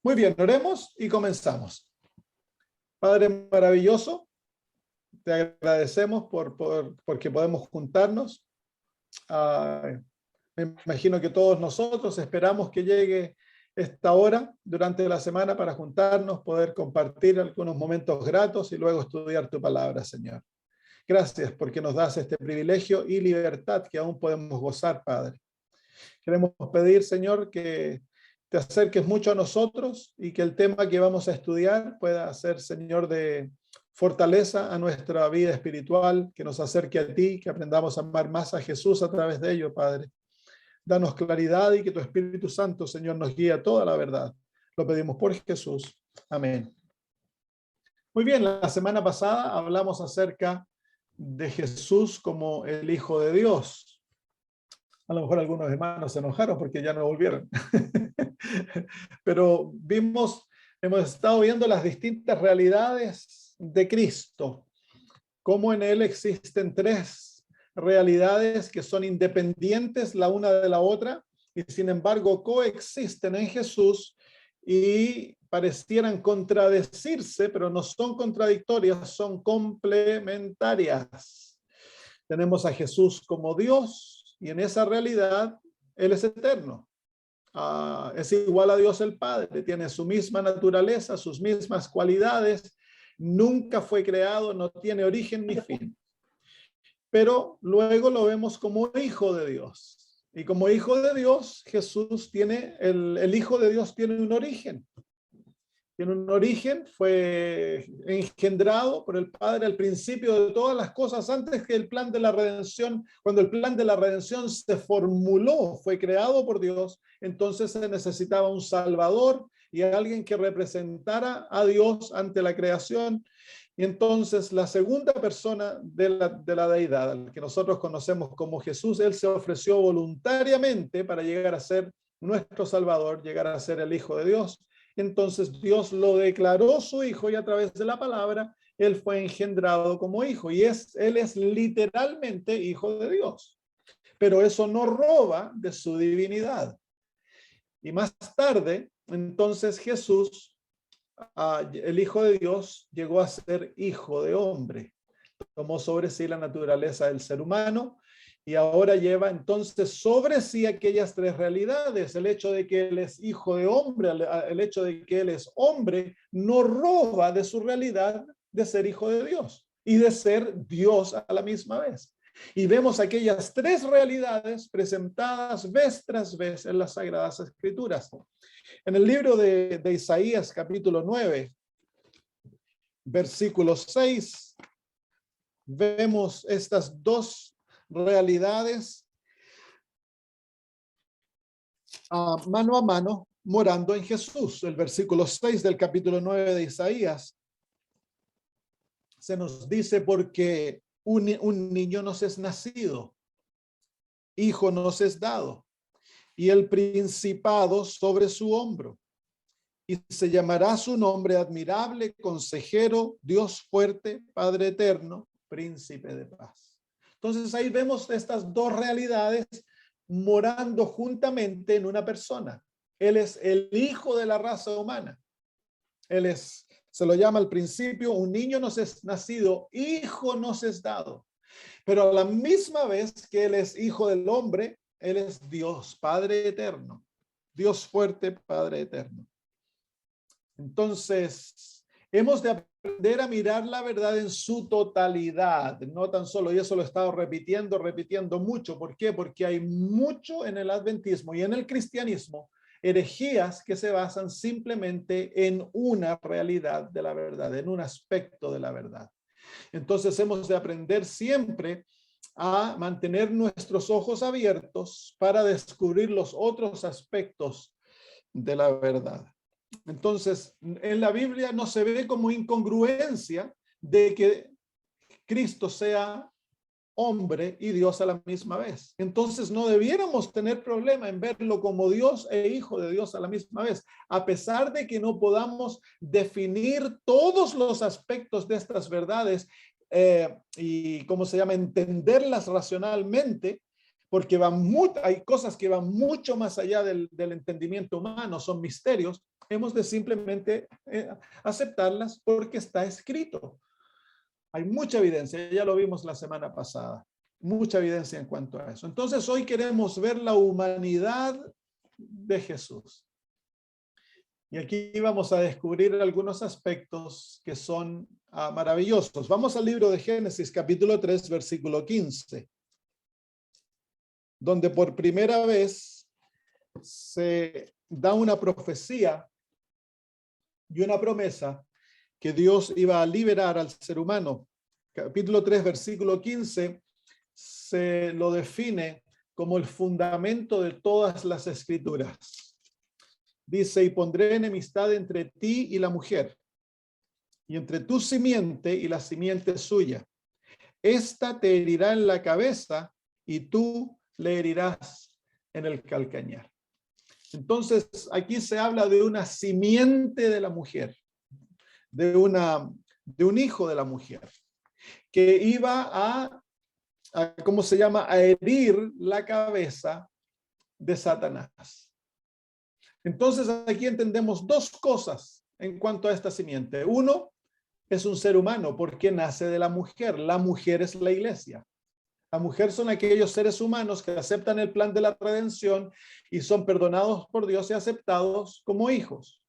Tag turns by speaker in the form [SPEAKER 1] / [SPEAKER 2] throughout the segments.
[SPEAKER 1] Muy bien, oremos y comenzamos. Padre maravilloso, te agradecemos porque podemos juntarnos. Me imagino que todos nosotros esperamos que llegue esta hora durante la semana para juntarnos, poder compartir algunos momentos gratos y luego estudiar tu palabra, Señor. Gracias porque nos das este privilegio y libertad que aún podemos gozar, Padre. Queremos pedir, Señor, que te acerques mucho a nosotros y que el tema que vamos a estudiar pueda ser, Señor, de fortaleza a nuestra vida espiritual, que nos acerque a ti, que aprendamos a amar más a Jesús a través de ello, Padre. Danos claridad y que tu Espíritu Santo, Señor, nos guíe a toda la verdad. Lo pedimos por Jesús. Amén. Muy bien, la semana pasada hablamos acerca de Jesús como el Hijo de Dios. A lo mejor algunos hermanos se enojaron porque ya no volvieron. Pero hemos estado viendo las distintas realidades de Cristo, cómo en Él existen tres realidades que son independientes la una de la otra y sin embargo coexisten en Jesús y parecieran contradecirse, pero no son contradictorias, son complementarias. Tenemos a Jesús como Dios y en esa realidad Él es eterno. Es igual a Dios el Padre, tiene su misma naturaleza, sus mismas cualidades, nunca fue creado, no tiene origen ni fin. Pero luego lo vemos como hijo de Dios. Y como hijo de Dios, Jesús tiene, el Hijo de Dios tiene un origen. Tiene un origen, fue engendrado por el Padre al principio de todas las cosas, antes que el plan de la redención, cuando el plan de la redención se formuló, fue creado por Dios, entonces se necesitaba un Salvador y alguien que representara a Dios ante la creación. Y entonces la segunda persona de la deidad, al que nosotros conocemos como Jesús, él se ofreció voluntariamente para llegar a ser nuestro Salvador, llegar a ser el Hijo de Dios. Entonces Dios lo declaró su hijo y a través de la palabra él fue engendrado como hijo y él es literalmente hijo de Dios. Pero eso no roba de su divinidad. Y más tarde, entonces Jesús, el Hijo de Dios, llegó a ser hijo de hombre. Tomó sobre sí la naturaleza del ser humano y ahora lleva entonces sobre sí aquellas tres realidades. El hecho de que él es hijo de hombre, el hecho de que él es hombre, no roba de su realidad de ser hijo de Dios y de ser Dios a la misma vez. Y vemos aquellas tres realidades presentadas vez tras vez en las Sagradas Escrituras. En el libro de Isaías, capítulo 9, versículo 6, vemos estas dos realidades mano a mano morando en Jesús. El versículo 6 del capítulo 9 de Isaías se nos dice: porque un niño nos es nacido, hijo nos es dado, y el principado sobre su hombro, y se llamará su nombre admirable, consejero, Dios fuerte, Padre eterno, príncipe de paz. Entonces ahí vemos estas dos realidades morando juntamente en una persona. Él es el hijo de la raza humana. Se lo llama al principio, un niño nos es nacido, hijo nos es dado. Pero a la misma vez que él es hijo del hombre, él es Dios, Padre eterno. Dios fuerte, Padre eterno. Entonces, hemos de aprender a mirar la verdad en su totalidad, no tan solo, y eso lo he estado repitiendo mucho. ¿Por qué? Porque hay mucho en el adventismo y en el cristianismo, herejías que se basan simplemente en una realidad de la verdad, en un aspecto de la verdad. Entonces, hemos de aprender siempre a mantener nuestros ojos abiertos para descubrir los otros aspectos de la verdad. Entonces, en la Biblia no se ve como incongruencia de que Cristo sea hombre y Dios a la misma vez. Entonces, no debiéramos tener problema en verlo como Dios e hijo de Dios a la misma vez, a pesar de que no podamos definir todos los aspectos de estas verdades y, ¿cómo se llama?, entenderlas racionalmente, porque hay cosas que van mucho más allá del entendimiento humano, son misterios. hemos de simplemente aceptarlas porque está escrito. Hay mucha evidencia, ya lo vimos la semana pasada, mucha evidencia en cuanto a eso. Entonces hoy queremos ver la humanidad de Jesús. Y aquí vamos a descubrir algunos aspectos que son maravillosos. Vamos al libro de Génesis, capítulo 3, versículo 15, donde por primera vez se da una profecía y una promesa que Dios iba a liberar al ser humano. Capítulo 3, versículo 15, se lo define como el fundamento de todas las escrituras. Dice, y pondré enemistad entre ti y la mujer, y entre tu simiente y la simiente suya. Esta te herirá en la cabeza, y tú le herirás en el calcañar. Entonces, aquí se habla de una simiente de la mujer, de un hijo de la mujer, que iba ¿cómo se llama? A herir la cabeza de Satanás. Entonces, aquí entendemos dos cosas en cuanto a esta simiente. Uno, es un ser humano porque nace de la mujer. La mujer es la iglesia. La mujer son aquellos seres humanos que aceptan el plan de la redención y son perdonados por Dios y aceptados como hijos.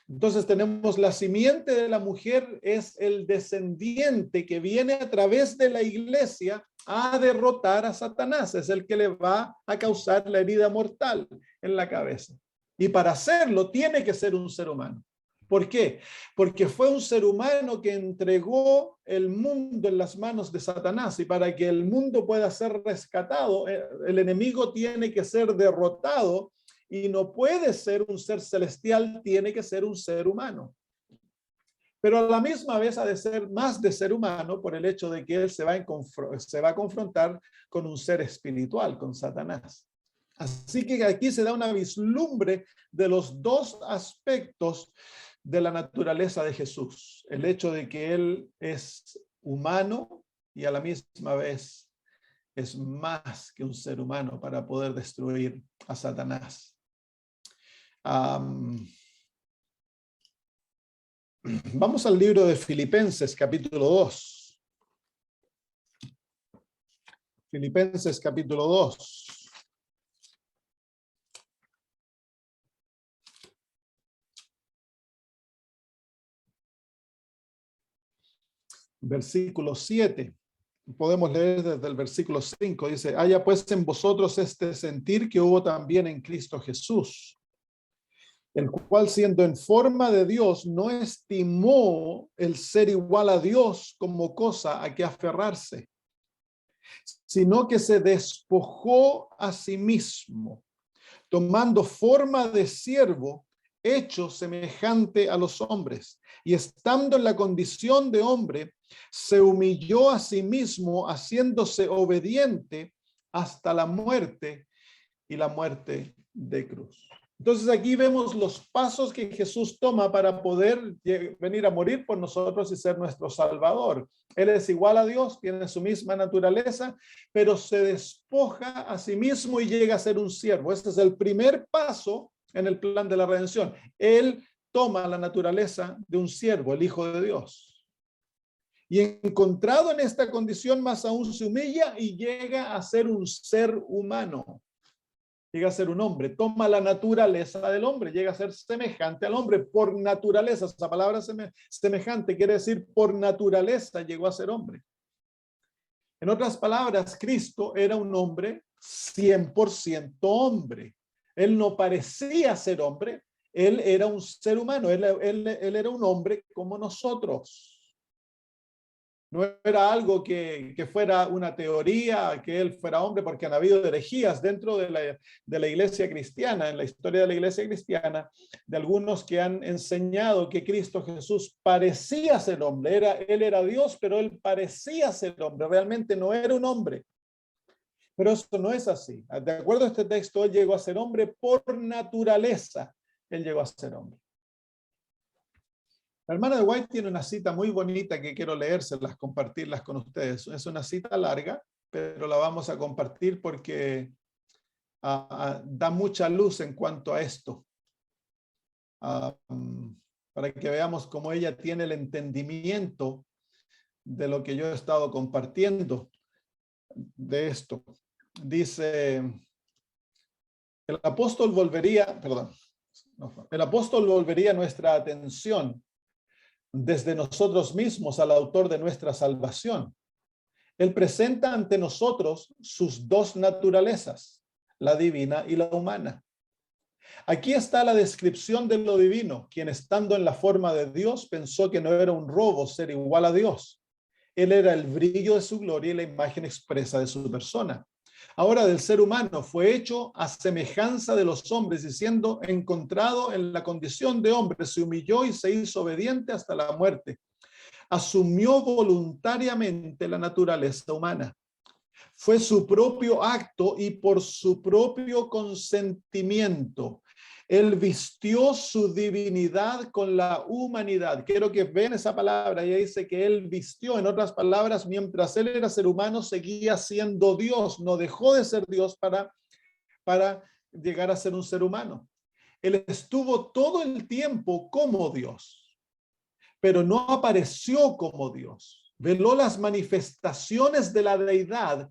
[SPEAKER 1] Entonces tenemos la simiente de la mujer, es el descendiente que viene a través de la iglesia a derrotar a Satanás. Es el que le va a causar la herida mortal en la cabeza. Y para hacerlo tiene que ser un ser humano. ¿Por qué? Porque fue un ser humano que entregó el mundo en las manos de Satanás, y para que el mundo pueda ser rescatado, el enemigo tiene que ser derrotado, y no puede ser un ser celestial, tiene que ser un ser humano. Pero a la misma vez ha de ser más de ser humano por el hecho de que él se va a confrontar con un ser espiritual, con Satanás. Así que aquí se da una vislumbre de los dos aspectos de la naturaleza de Jesús. El hecho de que él es humano y a la misma vez es más que un ser humano para poder destruir a Satanás. Vamos al libro de Filipenses, capítulo 2. Filipenses, capítulo 2. Versículo 7. Podemos leer desde el versículo 5. Dice, haya pues en vosotros este sentir que hubo también en Cristo Jesús, el cual siendo en forma de Dios no estimó el ser igual a Dios como cosa a que aferrarse, sino que se despojó a sí mismo, tomando forma de siervo, hecho semejante a los hombres, y estando en la condición de hombre, se humilló a sí mismo, haciéndose obediente hasta la muerte, y la muerte de cruz. Entonces aquí vemos los pasos que Jesús toma para poder venir a morir por nosotros y ser nuestro Salvador. Él es igual a Dios, tiene su misma naturaleza, pero se despoja a sí mismo y llega a ser un siervo. Este es el primer paso en el plan de la redención. Él toma la naturaleza de un siervo, el Hijo de Dios. Y encontrado en esta condición, más aún se humilla y llega a ser un ser humano. Llega a ser un hombre, toma la naturaleza del hombre, llega a ser semejante al hombre por naturaleza. Esa palabra semejante quiere decir por naturaleza llegó a ser hombre. En otras palabras, Cristo era un hombre 100% hombre. Él no parecía ser hombre, él era un ser humano, él era un hombre como nosotros. No era algo que fuera una teoría, que él fuera hombre, porque han habido herejías dentro de la iglesia cristiana, en la historia de la iglesia cristiana, de algunos que han enseñado que Cristo Jesús parecía ser hombre. Él era Dios, pero él parecía ser hombre, realmente no era un hombre. Pero eso no es así. De acuerdo a este texto, él llegó a ser hombre por naturaleza. Él llegó a ser hombre. La hermana de White tiene una cita muy bonita que quiero leérselas, compartirlas con ustedes. Es una cita larga, pero la vamos a compartir porque da mucha luz en cuanto a esto. para que veamos cómo ella tiene el entendimiento de lo que yo he estado compartiendo de esto. Dice, el apóstol volvería nuestra atención desde nosotros mismos al autor de nuestra salvación. Él presenta ante nosotros sus dos naturalezas, la divina y la humana. Aquí está la descripción de lo divino, quien estando en la forma de Dios pensó que no era un robo ser igual a Dios. Él era el brillo de su gloria y la imagen expresa de su persona. Ahora del ser humano fue hecho a semejanza de los hombres y siendo encontrado en la condición de hombre, se humilló y se hizo obediente hasta la muerte. Asumió voluntariamente la naturaleza humana. Fue su propio acto y por su propio consentimiento. Él vistió su divinidad con la humanidad. Quiero que vean esa palabra. Ella dice que él vistió, en otras palabras, mientras él era ser humano, seguía siendo Dios. No dejó de ser Dios para llegar a ser un ser humano. Él estuvo todo el tiempo como Dios, pero no apareció como Dios. Veló las manifestaciones de la deidad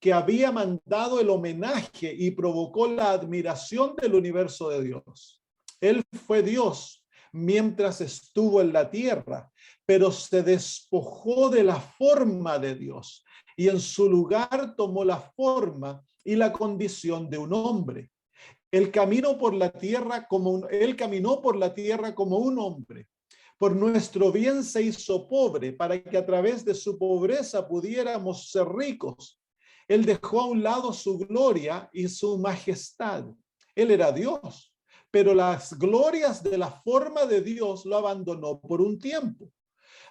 [SPEAKER 1] que había mandado el homenaje y provocó la admiración del universo de Dios. Él fue Dios mientras estuvo en la tierra, pero se despojó de la forma de Dios y en su lugar tomó la forma y la condición de un hombre. Él caminó por la tierra como un hombre. Por nuestro bien se hizo pobre para que a través de su pobreza pudiéramos ser ricos. Él dejó a un lado su gloria y su majestad. Él era Dios, pero las glorias de la forma de Dios lo abandonó por un tiempo.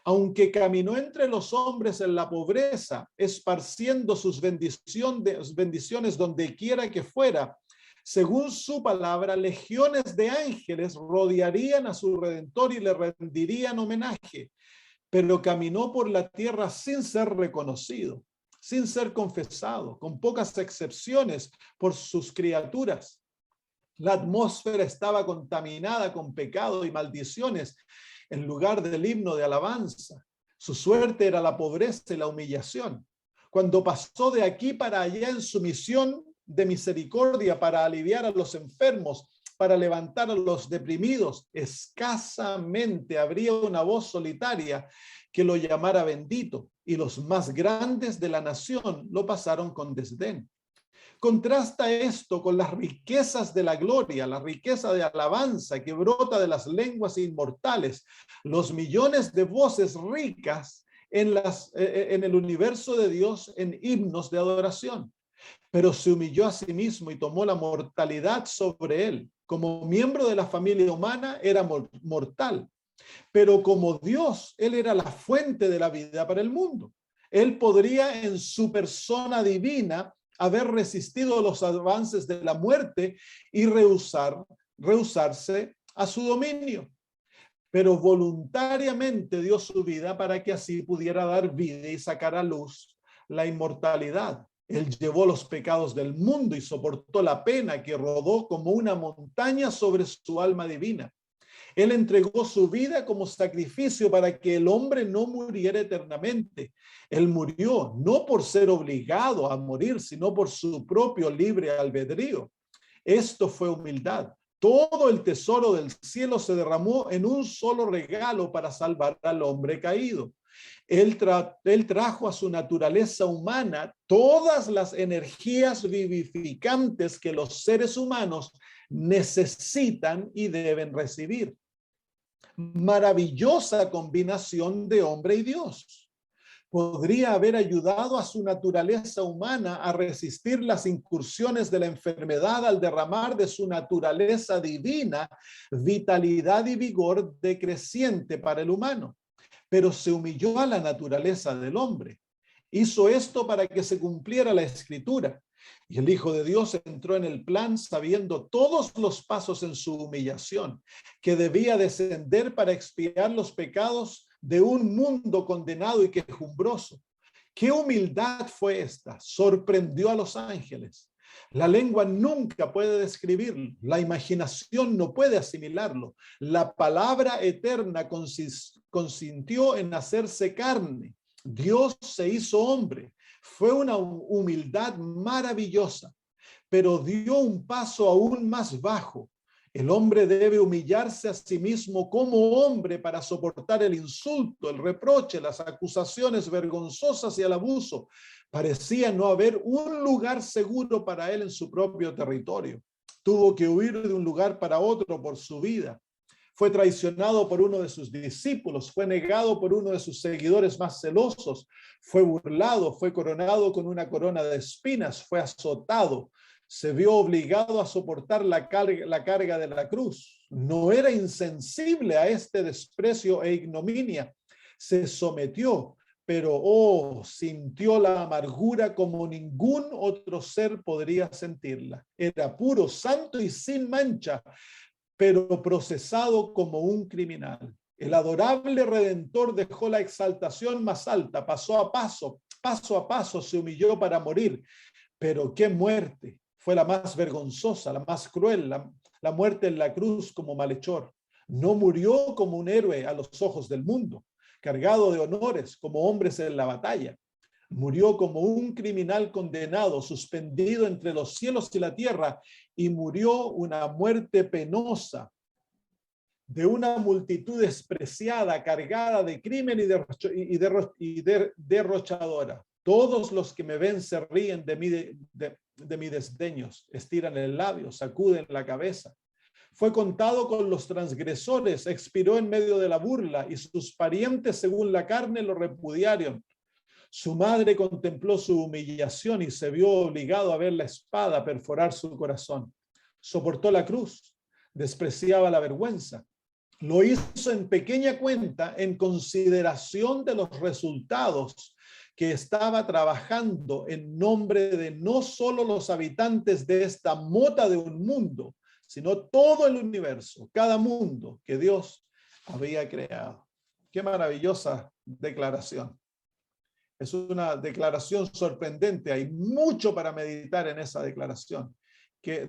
[SPEAKER 1] Aunque caminó entre los hombres en la pobreza, esparciendo sus bendiciones donde quiera que fuera, según su palabra, legiones de ángeles rodearían a su Redentor y le rendirían homenaje, pero caminó por la tierra sin ser reconocido, sin ser confesado, con pocas excepciones por sus criaturas. La atmósfera estaba contaminada con pecado y maldiciones en lugar del himno de alabanza. Su suerte era la pobreza y la humillación. Cuando pasó de aquí para allá en su misión de misericordia para aliviar a los enfermos, para levantar a los deprimidos, escasamente habría una voz solitaria que lo llamara bendito, y los más grandes de la nación lo pasaron con desdén. Contrasta esto con las riquezas de la gloria, la riqueza de alabanza que brota de las lenguas inmortales, los millones de voces ricas en el universo de Dios en himnos de adoración. Pero se humilló a sí mismo y tomó la mortalidad sobre él. Como miembro de la familia humana era mortal, pero como Dios, él era la fuente de la vida para el mundo. Él podría en su persona divina haber resistido los avances de la muerte y rehusarse a su dominio, pero voluntariamente dio su vida para que así pudiera dar vida y sacar a luz la inmortalidad. Él llevó los pecados del mundo y soportó la pena que rodó como una montaña sobre su alma divina. Él entregó su vida como sacrificio para que el hombre no muriera eternamente. Él murió no por ser obligado a morir, sino por su propio libre albedrío. Esto fue humildad. Todo el tesoro del cielo se derramó en un solo regalo para salvar al hombre caído. Él trajo a su naturaleza humana todas las energías vivificantes que los seres humanos necesitan y deben recibir. Maravillosa combinación de hombre y Dios. Podría haber ayudado a su naturaleza humana a resistir las incursiones de la enfermedad al derramar de su naturaleza divina vitalidad y vigor decreciente para el humano. Pero se humilló a la naturaleza del hombre. Hizo esto para que se cumpliera la escritura. Y el Hijo de Dios entró en el plan sabiendo todos los pasos en su humillación, que debía descender para expiar los pecados de un mundo condenado y quejumbroso. ¿Qué humildad fue esta? Sorprendió a los ángeles. La lengua nunca puede describirlo, la imaginación no puede asimilarlo. La palabra eterna consintió en hacerse carne. Dios se hizo hombre. Fue una humildad maravillosa, pero dio un paso aún más bajo. El hombre debe humillarse a sí mismo como hombre para soportar el insulto, el reproche, las acusaciones vergonzosas y el abuso. Parecía no haber un lugar seguro para él en su propio territorio. Tuvo que huir de un lugar para otro por su vida. Fue traicionado por uno de sus discípulos, fue negado por uno de sus seguidores más celosos, fue burlado, fue coronado con una corona de espinas, fue azotado, se vio obligado a soportar la carga de la cruz. No era insensible a este desprecio e ignominia. Se sometió, pero sintió la amargura como ningún otro ser podría sentirla. Era puro, santo y sin mancha, pero procesado como un criminal. El adorable Redentor dejó la exaltación más alta, paso a paso se humilló para morir. Pero qué muerte, fue la más vergonzosa, la más cruel, la muerte en la cruz como malhechor. No murió como un héroe a los ojos del mundo, cargado de honores como hombres en la batalla. Murió como un criminal condenado, suspendido entre los cielos y la tierra, y murió una muerte penosa de una multitud despreciada, cargada de crimen y derrochadora. Todos los que me ven se ríen de mi desdeños, estiran el labio, sacuden la cabeza. Fue contado con los transgresores, expiró en medio de la burla, y sus parientes según la carne lo repudiaron. Su madre contempló su humillación y se vio obligado a ver la espada perforar su corazón. Soportó la cruz, despreciaba la vergüenza. Lo hizo en pequeña cuenta en consideración de los resultados que estaba trabajando en nombre de no solo los habitantes de esta mota de un mundo, sino todo el universo, cada mundo que Dios había creado. Qué maravillosa declaración. Es una declaración sorprendente. Hay mucho para meditar en esa declaración,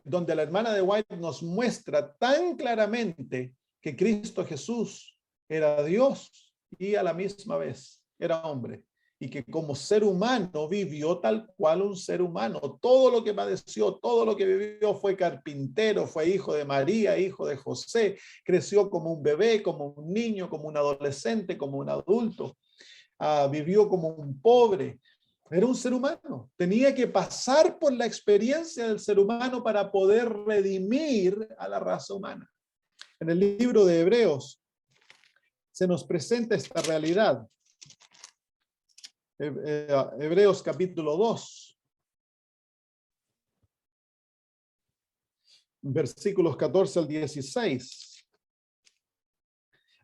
[SPEAKER 1] donde la hermana de White nos muestra tan claramente que Cristo Jesús era Dios y a la misma vez era hombre, y que como ser humano vivió tal cual un ser humano. Todo lo que padeció, todo lo que vivió, fue carpintero, fue hijo de María, hijo de José, creció como un bebé, como un niño, como un adolescente, como un adulto. Vivió como un pobre. Era un ser humano. Tenía que pasar por la experiencia del ser humano para poder redimir a la raza humana. En el libro de Hebreos se nos presenta esta realidad. Hebreos capítulo 2, versículos 14 al 16.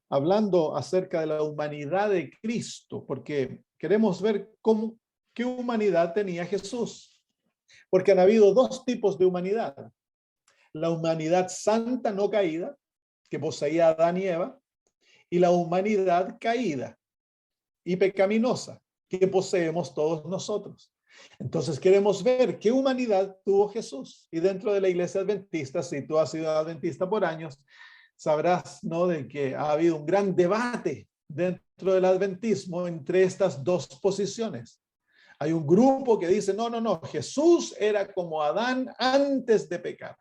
[SPEAKER 1] Hablando acerca de la humanidad de Cristo, porque queremos ver qué humanidad tenía Jesús. Porque han habido dos tipos de humanidad. La humanidad santa no caída, que poseía Adán y Eva, y la humanidad caída y pecaminosa, que poseemos todos nosotros. Entonces queremos ver qué humanidad tuvo Jesús. Y dentro de la iglesia adventista, si tú has sido adventista por años, sabrás, ¿no?, de que ha habido un gran debate dentro del adventismo entre estas dos posiciones. Hay un grupo que dice, no, Jesús era como Adán antes de pecar.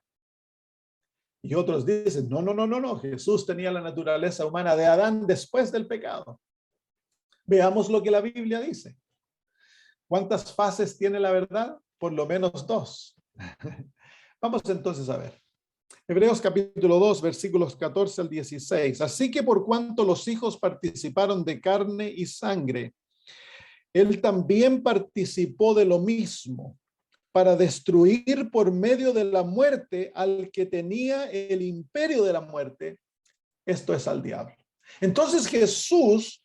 [SPEAKER 1] Y otros dicen, no, Jesús tenía la naturaleza humana de Adán después del pecado. Veamos lo que la Biblia dice. ¿Cuántas fases tiene la verdad? Por lo menos dos. Vamos entonces a ver. Hebreos capítulo 2, versículos 14 al 16. Así que por cuanto los hijos participaron de carne y sangre, él también participó de lo mismo, para destruir por medio de la muerte al que tenía el imperio de la muerte, esto es al diablo. Entonces Jesús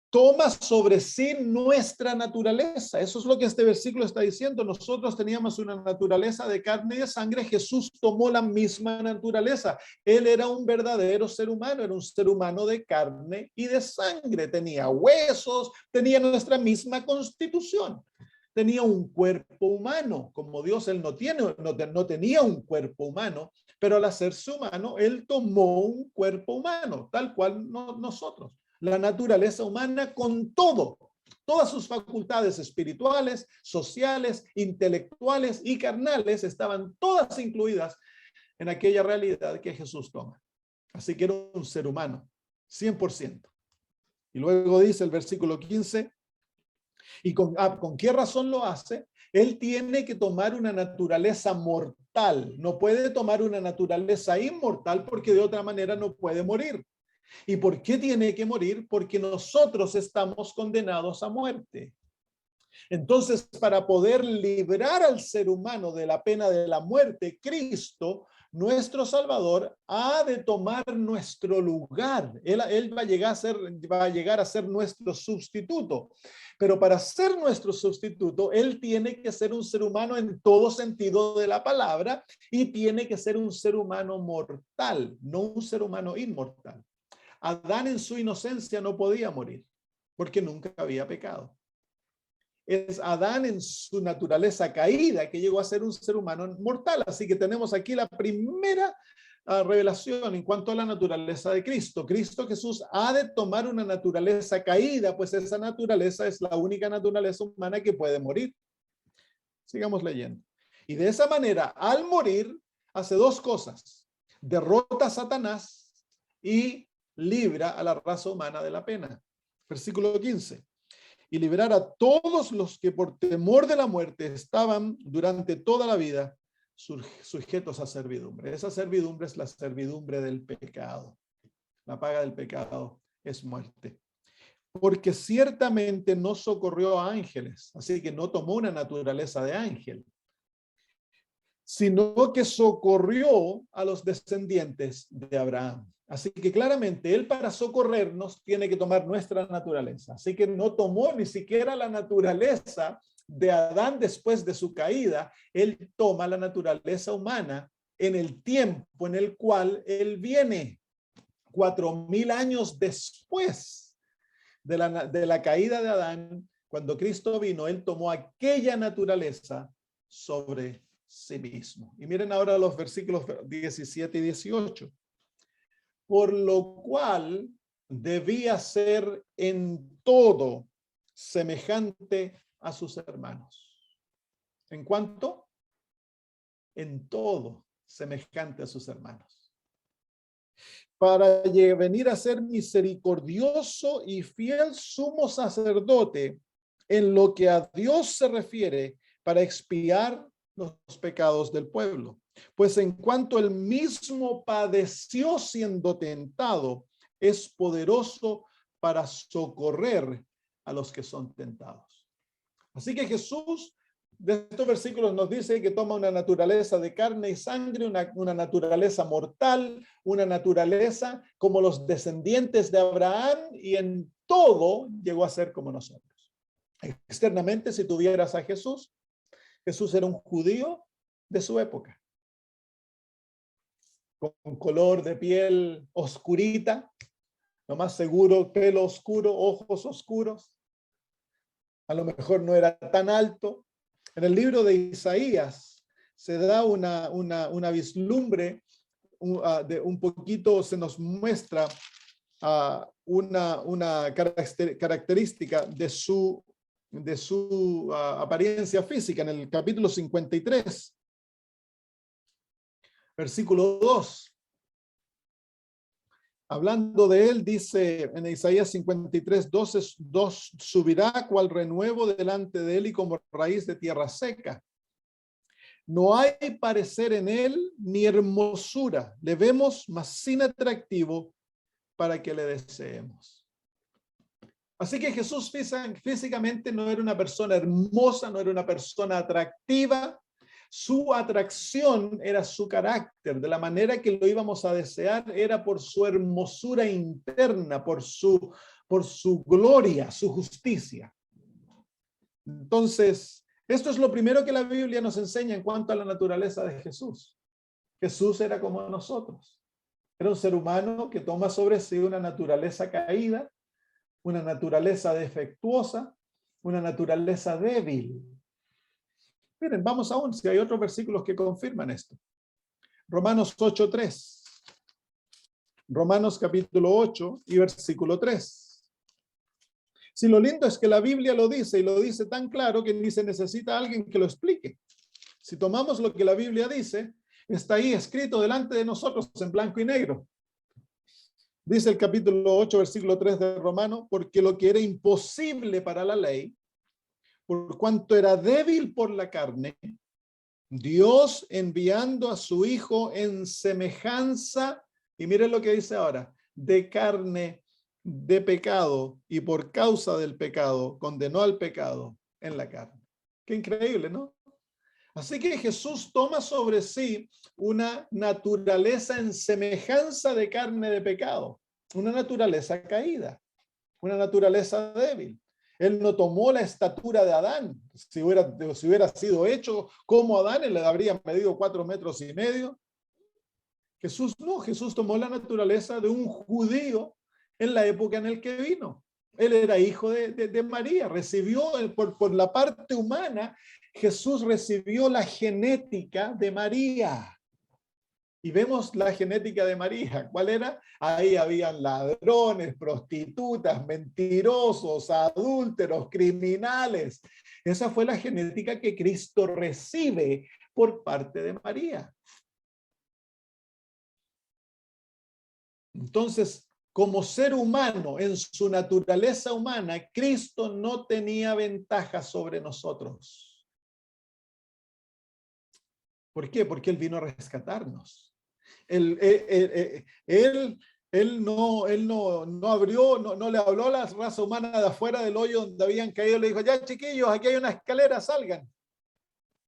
[SPEAKER 1] toma sobre sí nuestra naturaleza. Eso es lo que este versículo está diciendo. Nosotros teníamos una naturaleza de carne y de sangre. Jesús tomó la misma naturaleza. Él era un verdadero ser humano, era un ser humano de carne y de sangre. Tenía huesos, tenía nuestra misma constitución. tenía un cuerpo humano. Como Dios, él no tenía un cuerpo humano, pero al hacerse humano, él tomó un cuerpo humano, tal cual nosotros. La naturaleza humana con todas sus facultades espirituales, sociales, intelectuales y carnales estaban todas incluidas en aquella realidad que Jesús toma. Así que era un ser humano, 100%. Y luego dice el versículo 15, ¿y con qué razón lo hace? Él tiene que tomar una naturaleza mortal, no puede tomar una naturaleza inmortal porque de otra manera no puede morir. ¿Y por qué tiene que morir? Porque nosotros estamos condenados a muerte. Entonces, para poder librar al ser humano de la pena de la muerte, Cristo, nuestro Salvador, ha de tomar nuestro lugar. Él va a llegar a ser nuestro sustituto. Pero para ser nuestro sustituto, él tiene que ser un ser humano en todo sentido de la palabra y tiene que ser un ser humano mortal, no un ser humano inmortal. Adán en su inocencia no podía morir porque nunca había pecado. Es Adán en su naturaleza caída que llegó a ser un ser humano mortal. Así que tenemos aquí la primera revelación en cuanto a la naturaleza de Cristo. Cristo Jesús ha de tomar una naturaleza caída, pues esa naturaleza es la única naturaleza humana que puede morir. Sigamos leyendo. Y de esa manera, al morir, hace dos cosas. Derrota a Satanás y libra a la raza humana de la pena. Versículo 15. Y liberar a todos los que por temor de la muerte estaban durante toda la vida sujetos a servidumbre. Esa servidumbre es la servidumbre del pecado. La paga del pecado es muerte. Porque ciertamente no socorrió a ángeles, así que no tomó una naturaleza de ángel, sino que socorrió a los descendientes de Abraham. Así que claramente él para socorrernos tiene que tomar nuestra naturaleza. Así que no tomó ni siquiera la naturaleza de Adán después de su caída. Él toma la naturaleza humana en el tiempo en el cual él viene. 4000 años después de la caída de Adán, cuando Cristo vino, él tomó aquella naturaleza sobre sí mismo. Y miren ahora los versículos 17 y 18. Por lo cual debía ser en todo semejante a sus hermanos. ¿En cuánto? En todo semejante a sus hermanos. Para venir a ser misericordioso y fiel sumo sacerdote en lo que a Dios se refiere, para expiar los pecados del pueblo. Pues en cuanto él mismo padeció siendo tentado, es poderoso para socorrer a los que son tentados. Así que Jesús, de estos versículos nos dice que toma una naturaleza de carne y sangre, una naturaleza mortal, una naturaleza como los descendientes de Abraham, y en todo llegó a ser como nosotros. Externamente, si tuvieras a Jesús, Jesús era un judío de su época, con color de piel oscurita, lo más seguro, pelo oscuro, ojos oscuros, a lo mejor no era tan alto. En el libro de Isaías se da una vislumbre de un poquito, se nos muestra una característica de su apariencia física en el capítulo 53, versículo 2. Hablando de él, dice en Isaías 53, 2, subirá cual renuevo delante de él y como raíz de tierra seca. No hay parecer en él ni hermosura. Le vemos, mas sin atractivo para que le deseemos. Así que Jesús físicamente no era una persona hermosa, no era una persona atractiva. Su atracción era su carácter, de la manera que lo íbamos a desear era por su hermosura interna, por su gloria, su justicia. Entonces, esto es lo primero que la Biblia nos enseña en cuanto a la naturaleza de Jesús. Jesús era como nosotros. Era un ser humano que toma sobre sí una naturaleza caída, una naturaleza defectuosa, una naturaleza débil. Miren, vamos aún, si hay otros versículos que confirman esto. Romanos 8:3. Romanos capítulo 8 y versículo 3. Si lo lindo es que la Biblia lo dice y lo dice tan claro que ni se necesita alguien que lo explique. Si tomamos lo que la Biblia dice, está ahí escrito delante de nosotros en blanco y negro. Dice el capítulo 8, versículo 3 de Romano, porque lo que era imposible para la ley, por cuanto era débil por la carne, Dios enviando a su Hijo en semejanza, y miren lo que dice ahora, de carne de pecado, y por causa del pecado condenó al pecado en la carne. Qué increíble, ¿no? Así que Jesús toma sobre sí una naturaleza en semejanza de carne de pecado, una naturaleza caída, una naturaleza débil. Él no tomó la estatura de Adán. Si hubiera sido hecho como Adán, él le habría medido 4,5 metros. Jesús no, Jesús tomó la naturaleza de un judío en la época en la que vino. Él era hijo de María, recibió por la parte humana, Jesús recibió la genética de María. Y vemos la genética de María. ¿Cuál era? Ahí habían ladrones, prostitutas, mentirosos, adúlteros, criminales. Esa fue la genética que Cristo recibe por parte de María. Entonces, como ser humano, en su naturaleza humana, Cristo no tenía ventaja sobre nosotros. ¿Por qué? Porque Él vino a rescatarnos. Él no le habló a la raza humana de afuera del hoyo donde habían caído, le dijo, ya chiquillos, aquí hay una escalera, salgan.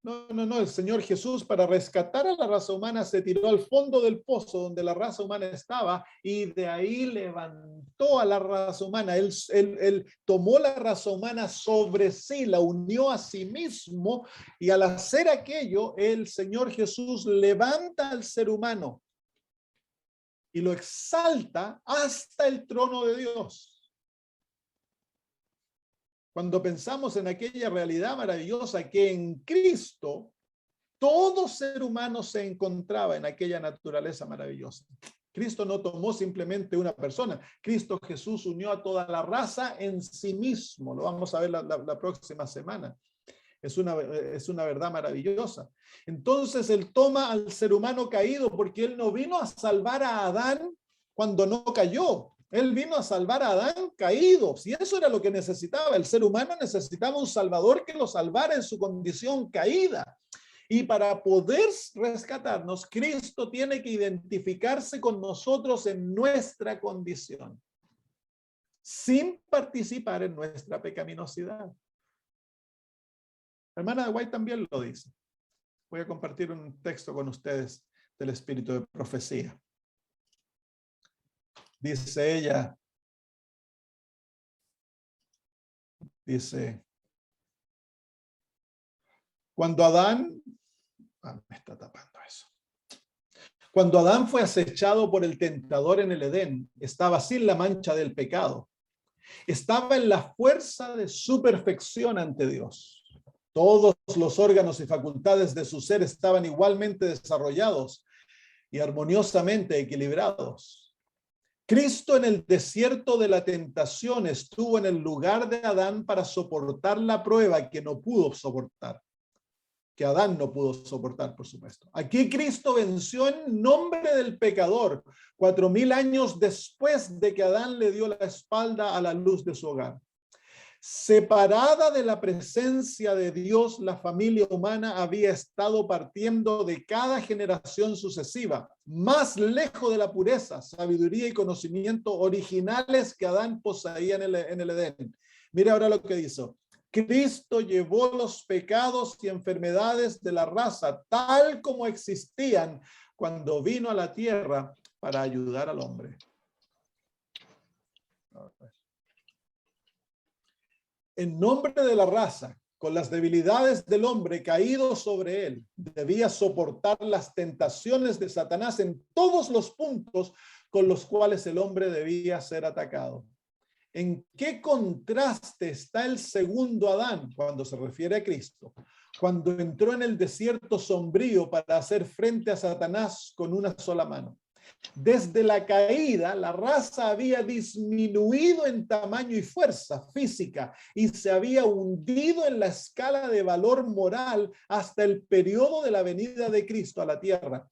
[SPEAKER 1] No, el Señor Jesús para rescatar a la raza humana se tiró al fondo del pozo donde la raza humana estaba y de ahí levantó a la raza humana. Él tomó la raza humana sobre sí, la unió a sí mismo y al hacer aquello, el Señor Jesús levanta al ser humano y lo exalta hasta el trono de Dios. Cuando pensamos en aquella realidad maravillosa que en Cristo todo ser humano se encontraba en aquella naturaleza maravillosa. Cristo no tomó simplemente una persona. Cristo Jesús unió a toda la raza en sí mismo. Lo vamos a ver la próxima semana. Es una verdad maravillosa. Entonces Él toma al ser humano caído porque Él no vino a salvar a Adán cuando no cayó. Él vino a salvar a Adán caído. Si eso era lo que necesitaba, el ser humano necesitaba un salvador que lo salvara en su condición caída. Y para poder rescatarnos, Cristo tiene que identificarse con nosotros en nuestra condición, sin participar en nuestra pecaminosidad. La hermana de White también lo dice. Voy a compartir un texto con ustedes del espíritu de profecía. Dice ella, cuando Adán, me está tapando eso. Cuando Adán fue acechado por el tentador en el Edén, estaba sin la mancha del pecado. Estaba en la fuerza de su perfección ante Dios. Todos los órganos y facultades de su ser estaban igualmente desarrollados y armoniosamente equilibrados. Cristo en el desierto de la tentación estuvo en el lugar de Adán para soportar la prueba que no pudo soportar, que Adán no pudo soportar, por supuesto. Aquí Cristo venció en nombre del pecador, 4,000 años después de que Adán le dio la espalda a la luz de su hogar. Separada de la presencia de Dios, la familia humana había estado partiendo de cada generación sucesiva, más lejos de la pureza, sabiduría y conocimiento originales que Adán poseía en el Edén. Mira ahora lo que hizo. Cristo llevó los pecados y enfermedades de la raza tal como existían cuando vino a la tierra para ayudar al hombre. En nombre de la raza, con las debilidades del hombre caído sobre él, debía soportar las tentaciones de Satanás en todos los puntos con los cuales el hombre debía ser atacado. ¿En qué contraste está el segundo Adán cuando se refiere a Cristo? cuando entró en el desierto sombrío para hacer frente a Satanás con una sola mano. Desde la caída, la raza había disminuido en tamaño y fuerza física y se había hundido en la escala de valor moral hasta el periodo de la venida de Cristo a la tierra.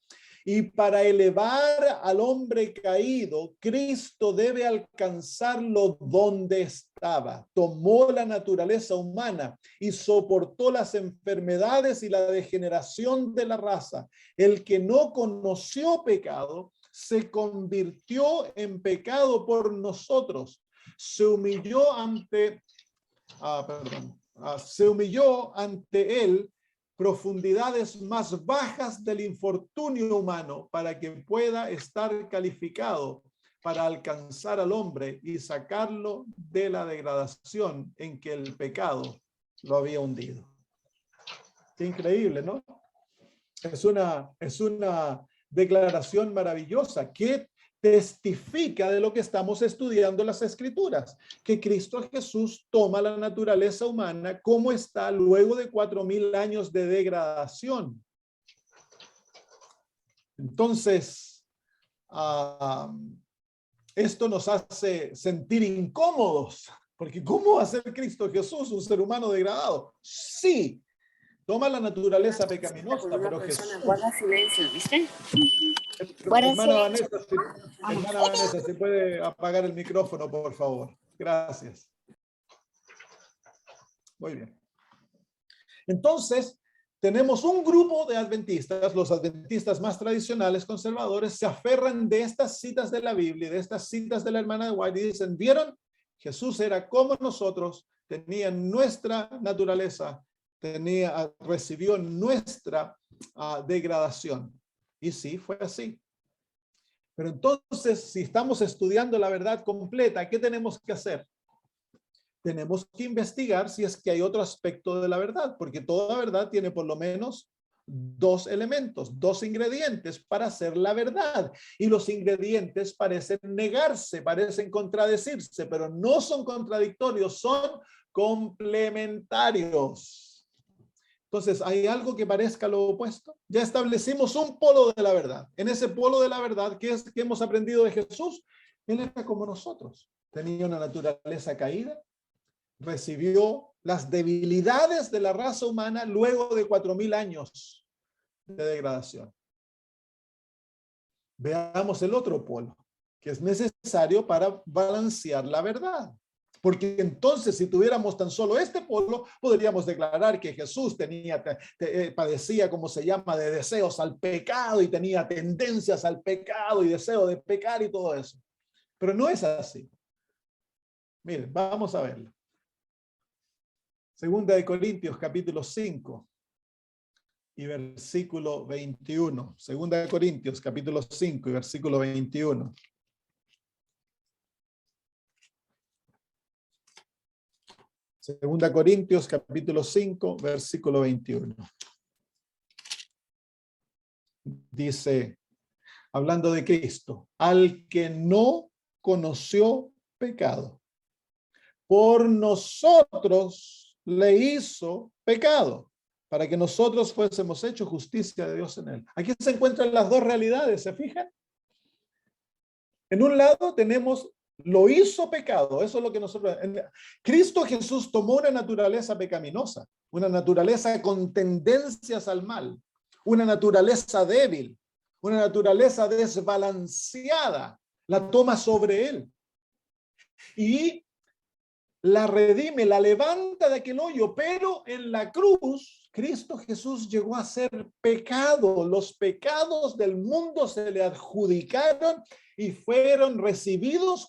[SPEAKER 1] Y para elevar al hombre caído, Cristo debe alcanzarlo donde estaba. Tomó la naturaleza humana y soportó las enfermedades y la degeneración de la raza. El que no conoció pecado se convirtió en pecado por nosotros. Se humilló ante él profundidades más bajas del infortunio humano para que pueda estar calificado para alcanzar al hombre y sacarlo de la degradación en que el pecado lo había hundido. Qué increíble, ¿no? Es una declaración maravillosa que testifica de lo que estamos estudiando en las Escrituras, que Cristo Jesús toma la naturaleza humana como está luego de 4,000 años de degradación. Entonces, esto nos hace sentir incómodos, porque ¿cómo va a ser Cristo Jesús un ser humano degradado? Sí, toma la naturaleza pecaminosa, pero Jesús...
[SPEAKER 2] Guarda silencio, ¿viste?
[SPEAKER 1] Hermana Vanessa, ¿se puede apagar el micrófono, por favor? Gracias. Muy bien. Entonces, tenemos un grupo de adventistas, los adventistas más tradicionales, conservadores, se aferran de estas citas de la Biblia, de estas citas de la hermana de White, y dicen, ¿vieron? Jesús era como nosotros, tenía nuestra naturaleza, recibió nuestra degradación. Y sí, fue así. Pero entonces, si estamos estudiando la verdad completa, ¿qué tenemos que hacer? Tenemos que investigar si es que hay otro aspecto de la verdad, porque toda verdad tiene por lo menos 2 elementos, 2 ingredientes para ser la verdad. Y los ingredientes parecen negarse, parecen contradecirse, pero no son contradictorios, son complementarios. Entonces, ¿hay algo que parezca lo opuesto? Ya establecimos un polo de la verdad. En ese polo de la verdad, ¿qué es que hemos aprendido de Jesús? Él era como nosotros. Tenía una naturaleza caída, recibió las debilidades de la raza humana luego de 4,000 años de degradación. Veamos el otro polo, que es necesario para balancear la verdad. Porque entonces, si tuviéramos tan solo este polo, podríamos declarar que Jesús padecía, como se llama, de deseos al pecado y tenía tendencias al pecado y deseo de pecar y todo eso. Pero no es así. Miren, vamos a verlo. Segunda de Corintios, capítulo 5 y versículo 21. Segunda de Corintios, capítulo 5 y versículo 21. Segunda Corintios, capítulo 5, versículo 21. Dice, hablando de Cristo, al que no conoció pecado, por nosotros le hizo pecado, para que nosotros fuésemos hechos justicia de Dios en él. Aquí se encuentran las 2 realidades, ¿se fijan? En un lado tenemos lo hizo pecado, eso es lo que nosotros... Cristo Jesús tomó una naturaleza pecaminosa, una naturaleza con tendencias al mal, una naturaleza débil, una naturaleza desbalanceada, la toma sobre él. Y la redime, la levanta de aquel hoyo, pero en la cruz, Cristo Jesús llegó a ser pecado. Los pecados del mundo se le adjudicaron y fueron recibidos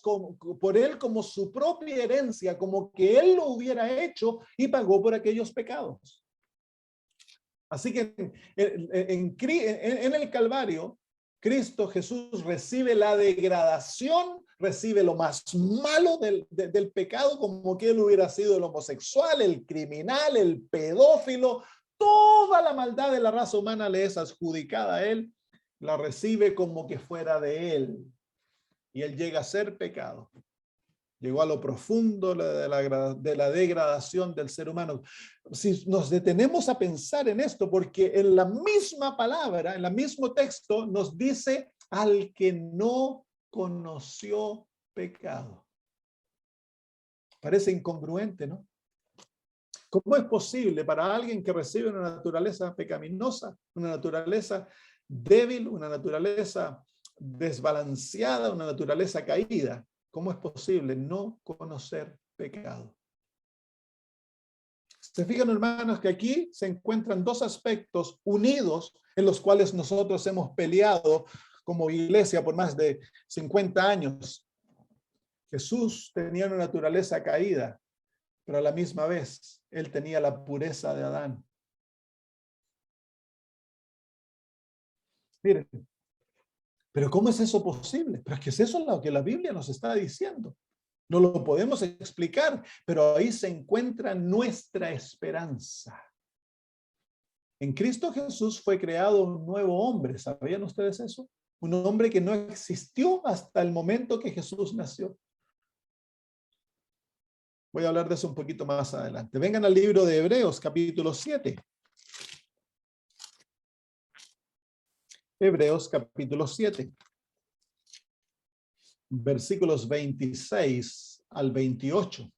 [SPEAKER 1] por él como su propia herencia, como que él lo hubiera hecho y pagó por aquellos pecados. Así que en el Calvario, Cristo Jesús recibe la degradación, recibe lo más malo del pecado, como que él hubiera sido el homosexual, el criminal, el pedófilo. Toda la maldad de la raza humana le es adjudicada a él, la recibe como que fuera de él. Y él llega a ser pecado. Llegó a lo profundo de la degradación del ser humano. Si nos detenemos a pensar en esto, porque en la misma palabra, en el mismo texto, nos dice al que no conoció pecado. Parece incongruente, ¿no? ¿Cómo es posible para alguien que recibe una naturaleza pecaminosa, una naturaleza débil, una naturaleza desbalanceada, una naturaleza caída? ¿Cómo es posible no conocer pecado? Se fijan, hermanos, que aquí se encuentran dos aspectos unidos en los cuales nosotros hemos peleado como iglesia por más de 50 años. Jesús tenía una naturaleza caída, pero a la misma vez él tenía la pureza de Adán. Miren, pero ¿cómo es eso posible? Pero es que es eso lo que la Biblia nos está diciendo. No lo podemos explicar, pero ahí se encuentra nuestra esperanza. En Cristo Jesús fue creado un nuevo hombre. ¿Sabían ustedes eso? Un hombre que no existió hasta el momento que Jesús nació. Voy a hablar de eso un poquito más adelante. Vengan al libro de Hebreos, capítulo 7. Hebreos, capítulo 7. Versículos 26 al 28.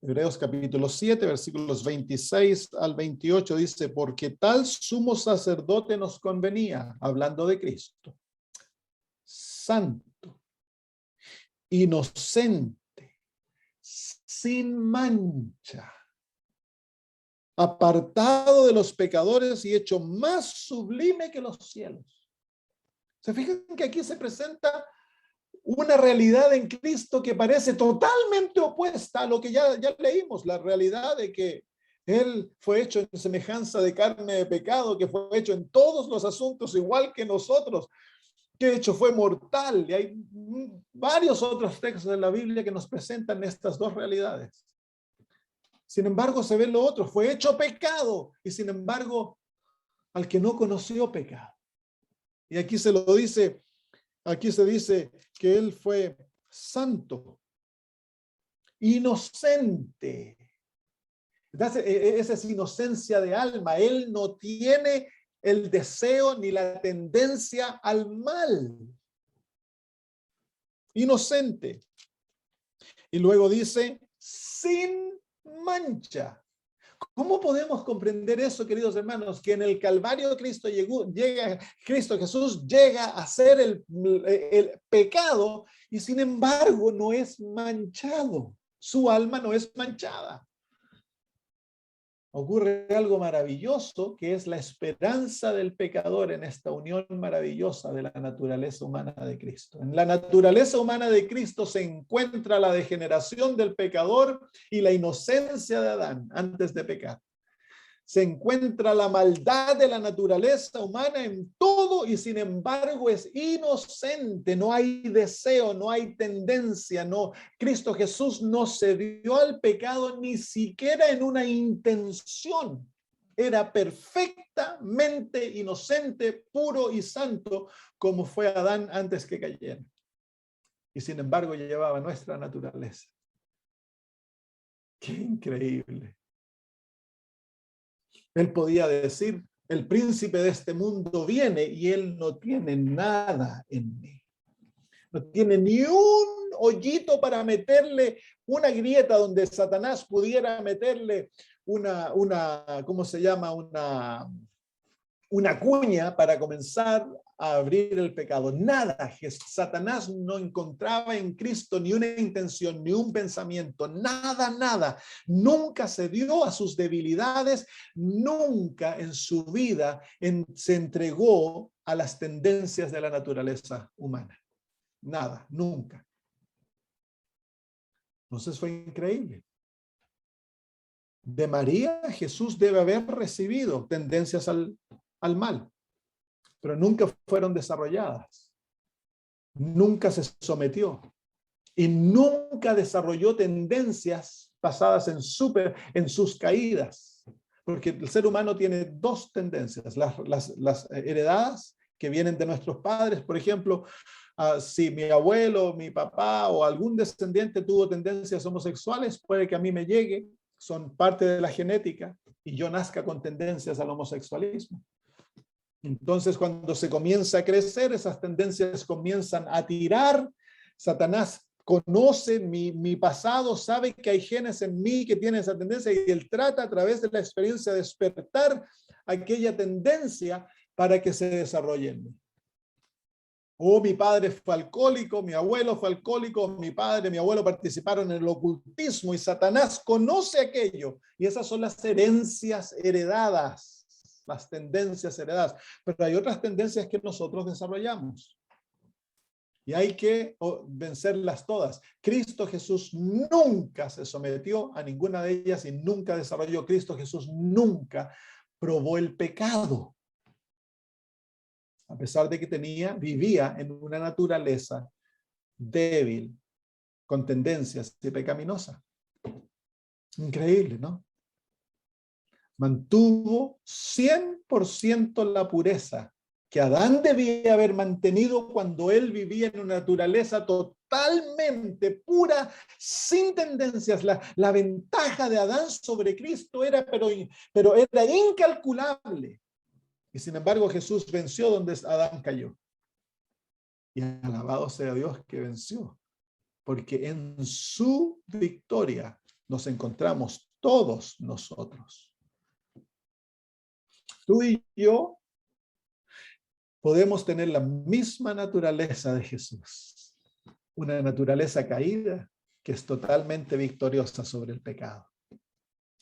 [SPEAKER 1] Hebreos capítulo 7, versículos 26 al 28 dice, porque tal sumo sacerdote nos convenía, hablando de Cristo, santo, inocente, sin mancha, apartado de los pecadores y hecho más sublime que los cielos. ¿Se fijan que aquí se presenta una realidad en Cristo que parece totalmente opuesta a lo que ya leímos? La realidad de que Él fue hecho en semejanza de carne de pecado, que fue hecho en todos los asuntos igual que nosotros, que de hecho fue mortal. Y hay varios otros textos de la Biblia que nos presentan estas dos realidades. Sin embargo, se ve lo otro, fue hecho pecado, y sin embargo, al que no conoció pecado. Y aquí se lo dice, aquí se dice que Él fue santo, inocente. Esa es inocencia de alma. Él no tiene el deseo ni la tendencia al mal. Inocente. Y luego dice, sin mancha. ¿Cómo podemos comprender eso, queridos hermanos? Que en el Calvario Cristo Cristo Jesús llega a ser el pecado y sin embargo no es manchado. Su alma no es manchada. Ocurre algo maravilloso que es la esperanza del pecador en esta unión maravillosa de la naturaleza humana de Cristo. En la naturaleza humana de Cristo se encuentra la degeneración del pecador y la inocencia de Adán antes de pecar. Se encuentra la maldad de la naturaleza humana en todo y sin embargo es inocente, no hay deseo, no hay tendencia, no. Cristo Jesús no cedió al pecado ni siquiera en una intención. Era perfectamente inocente, puro y santo como fue Adán antes que cayera. Y sin embargo llevaba nuestra naturaleza. ¡Qué increíble! Él podía decir, el príncipe de este mundo viene y él no tiene nada en mí. No tiene ni un hoyito para meterle una grieta donde Satanás pudiera meterle ¿cómo se llama? Una cuña para comenzar a abrir el pecado. Nada. Satanás no encontraba en Cristo ni una intención, ni un pensamiento, nada. Nunca se dio a sus debilidades, nunca en su vida se entregó a las tendencias de la naturaleza humana. Nada, nunca. Entonces fue increíble. De María, Jesús debe haber recibido tendencias al mal, pero nunca fueron desarrolladas. Nunca se sometió y nunca desarrolló tendencias basadas en sus caídas, porque el ser humano tiene dos tendencias, las heredadas que vienen de nuestros padres, por ejemplo, si mi abuelo, mi papá o algún descendiente tuvo tendencias homosexuales, puede que a mí me llegue, son parte de la genética y yo nazca con tendencias al homosexualismo. Entonces, cuando se comienza a crecer, esas tendencias comienzan a tirar. Satanás conoce mi pasado, sabe que hay genes en mí que tienen esa tendencia y él trata a través de la experiencia de despertar aquella tendencia para que se desarrolle en mí. O mi padre fue alcohólico, mi abuelo fue alcohólico, mi padre, mi abuelo participaron en el ocultismo y Satanás conoce aquello. Y esas son las herencias heredadas, las tendencias heredadas. Pero hay otras tendencias que nosotros desarrollamos. Y hay que vencerlas todas. Cristo Jesús nunca se sometió a ninguna de ellas y nunca desarrolló. Cristo Jesús nunca probó el pecado. A pesar de que vivía en una naturaleza débil, con tendencias y pecaminosa. Increíble, ¿no? Mantuvo 100% la pureza que Adán debía haber mantenido cuando él vivía en una naturaleza totalmente pura, sin tendencias. La ventaja de Adán sobre Cristo era, pero era incalculable. Y sin embargo, Jesús venció donde Adán cayó. Y alabado sea Dios que venció, porque en su victoria nos encontramos todos nosotros. Tú y yo podemos tener la misma naturaleza de Jesús, una naturaleza caída que es totalmente victoriosa sobre el pecado.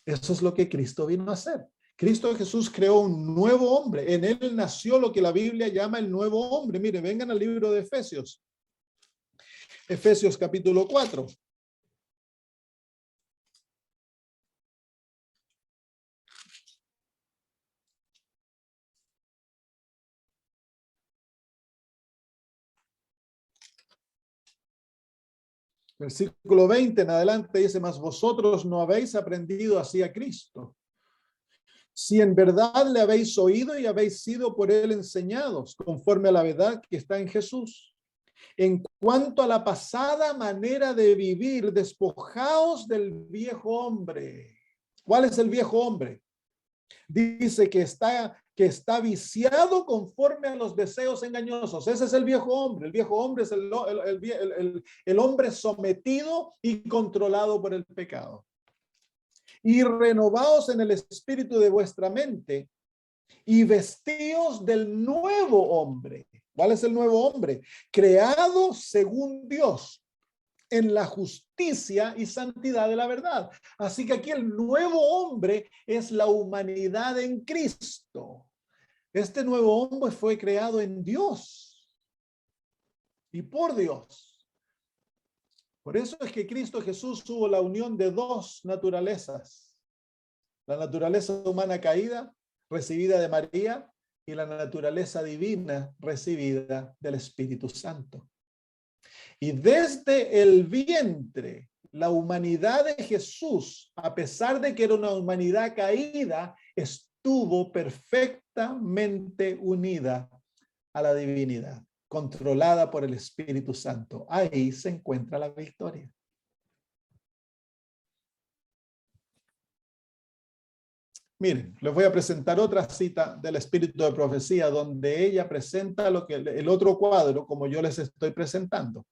[SPEAKER 1] Eso es lo que Cristo vino a hacer. Cristo Jesús creó un nuevo hombre. En él nació lo que la Biblia llama el nuevo hombre. Mire, vengan al libro de Efesios. Efesios capítulo 4. Versículo 20 en adelante dice, mas vosotros no habéis aprendido así a Cristo. Si en verdad le habéis oído y habéis sido por él enseñados, conforme a la verdad que está en Jesús. En cuanto a la pasada manera de vivir, despojaos del viejo hombre. ¿Cuál es el viejo hombre? Dice que está viciado conforme a los deseos engañosos. Ese es el viejo hombre. El viejo hombre es el hombre sometido y controlado por el pecado. Y renovaos en el espíritu de vuestra mente y vestíos del nuevo hombre. ¿Cuál es el nuevo hombre? Creado según Dios, en la justicia y santidad de la verdad. Así que aquí el nuevo hombre es la humanidad en Cristo. Este nuevo hombre fue creado en Dios y por Dios. Por eso es que Cristo Jesús tuvo la unión de dos naturalezas. La naturaleza humana caída, recibida de María, y la naturaleza divina, recibida del Espíritu Santo. Y desde el vientre, la humanidad de Jesús, a pesar de que era una humanidad caída, estuvo perfectamente unida a la divinidad, controlada por el Espíritu Santo. Ahí se encuentra la victoria. Miren, les voy a presentar otra cita del Espíritu de Profecía, donde ella presenta el otro cuadro, como yo les estoy presentando.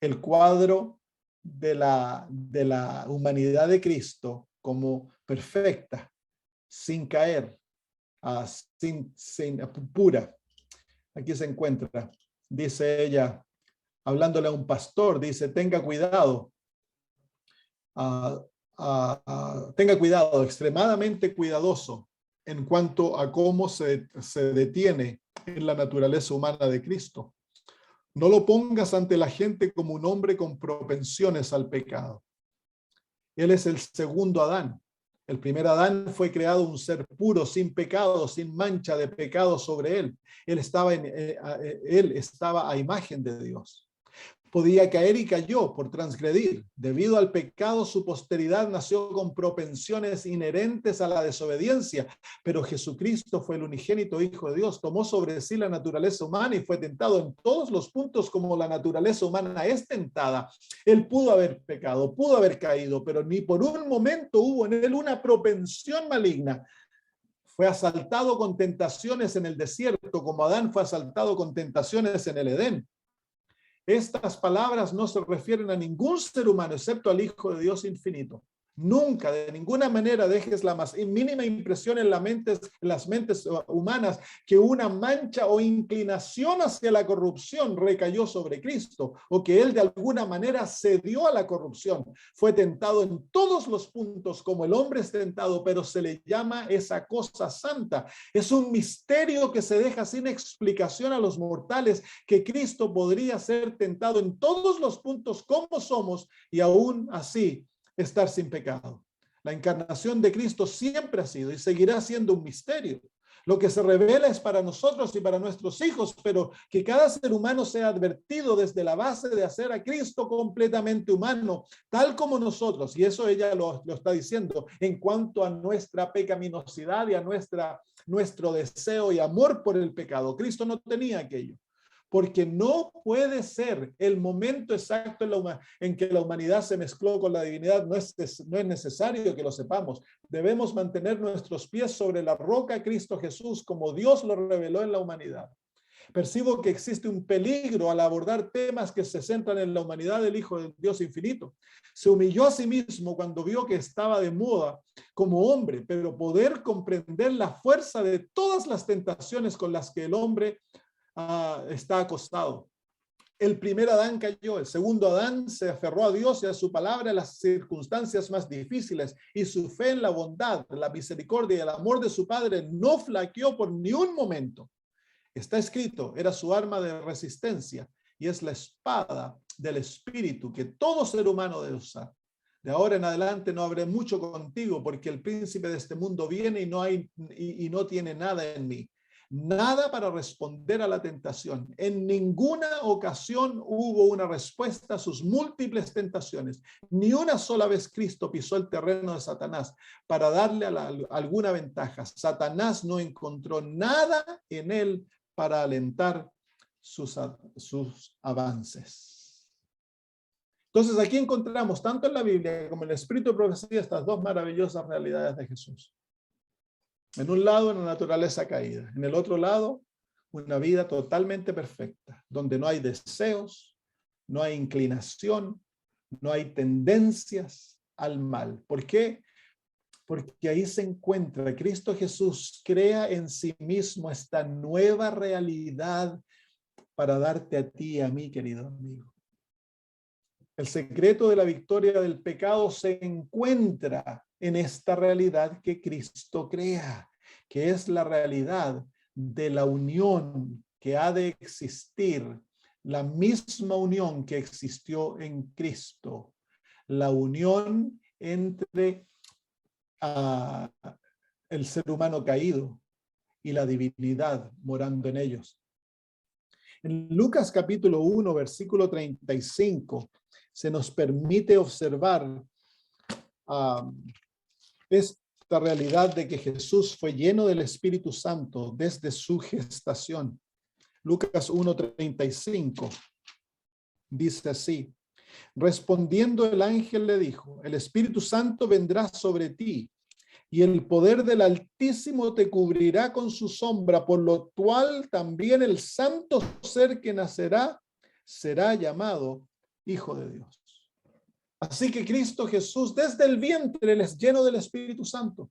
[SPEAKER 1] El cuadro de la humanidad de Cristo como perfecta, sin caer, sin pura. Aquí se encuentra, dice ella, hablándole a un pastor, dice, tenga cuidado, tenga cuidado, extremadamente cuidadoso en cuanto a cómo se detiene en la naturaleza humana de Cristo. No lo pongas ante la gente como un hombre con propensiones al pecado. Él es el segundo Adán. El primer Adán fue creado un ser puro, sin pecado, sin mancha de pecado sobre él. Él estaba a imagen de Dios. Podía caer y cayó por transgredir. Debido al pecado, su posteridad nació con propensiones inherentes a la desobediencia, pero Jesucristo fue el unigénito Hijo de Dios, tomó sobre sí la naturaleza humana y fue tentado en todos los puntos como la naturaleza humana es tentada. Él pudo haber pecado, pudo haber caído, pero ni por un momento hubo en él una propensión maligna. Fue asaltado con tentaciones en el desierto, como Adán fue asaltado con tentaciones en el Edén. Estas palabras no se refieren a ningún ser humano, excepto al Hijo de Dios infinito. Nunca, de ninguna manera, dejes la más mínima impresión en las mentes humanas que una mancha o inclinación hacia la corrupción recayó sobre Cristo, o que él de alguna manera cedió a la corrupción. Fue tentado en todos los puntos como el hombre es tentado, pero se le llama esa cosa santa. Es un misterio que se deja sin explicación a los mortales, que Cristo podría ser tentado en todos los puntos como somos y aún así estar sin pecado. La encarnación de Cristo siempre ha sido y seguirá siendo un misterio. Lo que se revela es para nosotros y para nuestros hijos, pero que cada ser humano sea advertido desde la base de hacer a Cristo completamente humano, tal como nosotros, y eso ella lo está diciendo, en cuanto a nuestra pecaminosidad y a nuestro deseo y amor por el pecado. Cristo no tenía aquello. Porque no puede ser el momento exacto en que la humanidad se mezcló con la divinidad. No es necesario que lo sepamos. Debemos mantener nuestros pies sobre la roca Cristo Jesús, como Dios lo reveló en la humanidad. Percibo que existe un peligro al abordar temas que se centran en la humanidad del Hijo de Dios infinito. Se humilló a sí mismo cuando vio que estaba de moda como hombre, pero poder comprender la fuerza de todas las tentaciones con las que el hombre está acostado. El primer Adán cayó, el segundo Adán se aferró a Dios y a su palabra en las circunstancias más difíciles, y su fe en la bondad, la misericordia y el amor de su Padre no flaqueó por ni un momento. Está escrito, era su arma de resistencia y es la espada del Espíritu que todo ser humano debe usar. De ahora en adelante no habré mucho contigo, porque el príncipe de este mundo viene y no tiene nada en mí. Nada para responder a la tentación. En ninguna ocasión hubo una respuesta a sus múltiples tentaciones. Ni una sola vez Cristo pisó el terreno de Satanás para darle alguna ventaja. Satanás no encontró nada en él para alentar sus avances. Entonces aquí encontramos tanto en la Biblia como en el Espíritu de Profecía estas dos maravillosas realidades de Jesús. En un lado, una naturaleza caída. En el otro lado, una vida totalmente perfecta, donde no hay deseos, no hay inclinación, no hay tendencias al mal. ¿Por qué? Porque ahí se encuentra, Cristo Jesús crea en sí mismo esta nueva realidad para darte a ti y a mí, querido amigo. El secreto de la victoria del pecado se encuentra en esta realidad que Cristo crea, que es la realidad de la unión que ha de existir, la misma unión que existió en Cristo, la unión entre el ser humano caído y la divinidad morando en ellos. En Lucas capítulo 1, versículo 35, se nos permite observar esta realidad de que Jesús fue lleno del Espíritu Santo desde su gestación. Lucas 1:35 dice así: respondiendo el ángel le dijo, el Espíritu Santo vendrá sobre ti y el poder del Altísimo te cubrirá con su sombra, por lo cual también el santo ser que nacerá será llamado Hijo de Dios. Así que Cristo Jesús desde el vientre él es lleno del Espíritu Santo,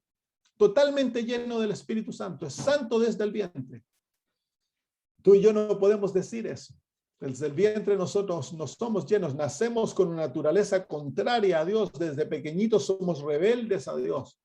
[SPEAKER 1] totalmente lleno del Espíritu Santo, es santo desde el vientre. Tú y yo no podemos decir eso. Desde el vientre nosotros no somos llenos, nacemos con una naturaleza contraria a Dios, desde pequeñitos somos rebeldes a Dios.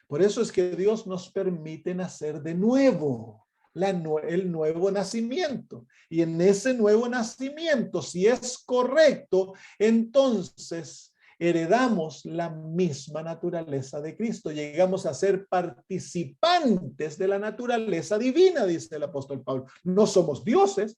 [SPEAKER 1] Por eso es que Dios nos permite nacer de nuevo, el nuevo nacimiento. Y en ese nuevo nacimiento, si es correcto, entonces heredamos la misma naturaleza de Cristo. Llegamos a ser participantes de la naturaleza divina, dice el apóstol Pablo. No somos dioses,